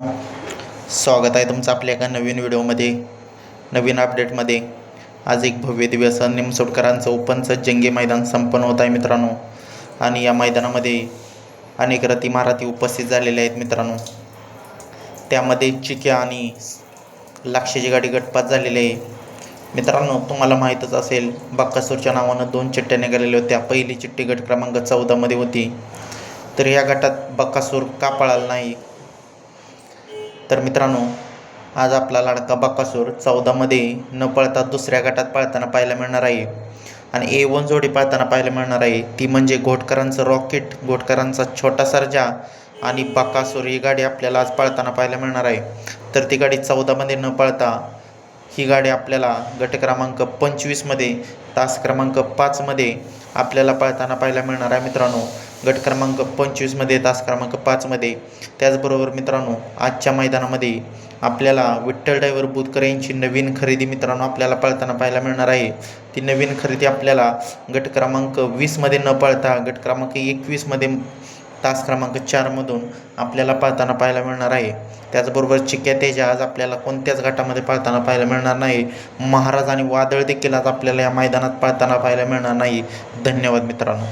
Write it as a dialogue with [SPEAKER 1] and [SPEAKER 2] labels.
[SPEAKER 1] स्वागत आहे तुमचं आपल्या एका नवीन व्हिडिओमध्ये, नवीन अपडेटमध्ये। आज एक भव्य दिवस निमसोडकरांचं ओपनचं जंगी मैदान संपन्न होत आहे मित्रांनो। आणि या मैदानामध्ये अनेक रथी महारथी उपस्थित झालेले आहेत मित्रांनो। त्यामध्ये चिक्या आणि लाक्षाची गाडी गटपास झालेली आहे मित्रांनो। तुम्हाला माहीतच असेल, बक्कासूरच्या नावानं 2 चिठ्ठ्या निघालेल्या होत्या। पहिली चिठ्ठी गट क्रमांक 14 मध्ये होती। तर या गटात बक्कासूर का पळाला नाही, तर मित्रांनो आज आपला लाडका बक्कासूर 14 मध्ये न पळता दुसऱ्या गटात पळताना पाहायला मिळणार आहे। आणि A1 जोडी पळताना पाहायला मिळणार आहे, ती म्हणजे घोटकरांचं रॉकेट, घोटकरांचा छोटा सर्जा आणि बक्कासूर ही गाडी आपल्याला आज पळताना पाहायला मिळणार आहे। तर ती गाडी 14 मध्ये न पळता ही गाडी आपल्याला गट क्रमांक 25 मध्ये तास क्रमांक 5 मध्ये आपल्याला पळताना पाहायला मिळणार आहे मित्रांनो। गट क्रमांक 25 मध्ये तास क्रमांक 5 मध्ये। त्याचबरोबर मित्रांनो आजच्या मैदानामध्ये आपल्याला विठ्ठल ड्रायव्हर बुधकर यांची नवीन खरेदी मित्रांनो आपल्याला पळताना पाहायला मिळणार आहे। ती नवीन खरेदी आपल्याला गट क्रमांक 20 मध्ये न पळता गट क्रमांक 21 मध्ये तास क्रमांक 4 मधून आपल्याला पळताना पाहायला मिळणार आहे। त्याचबरोबर चिक्या तेजा आज आपल्याला कोणत्याच गटामध्ये पळताना पाहायला मिळणार नाही। महाराज आणि वादळ देखील आज आपल्याला या मैदानात पळताना पाहायला मिळणार नाही। धन्यवाद मित्रांनो।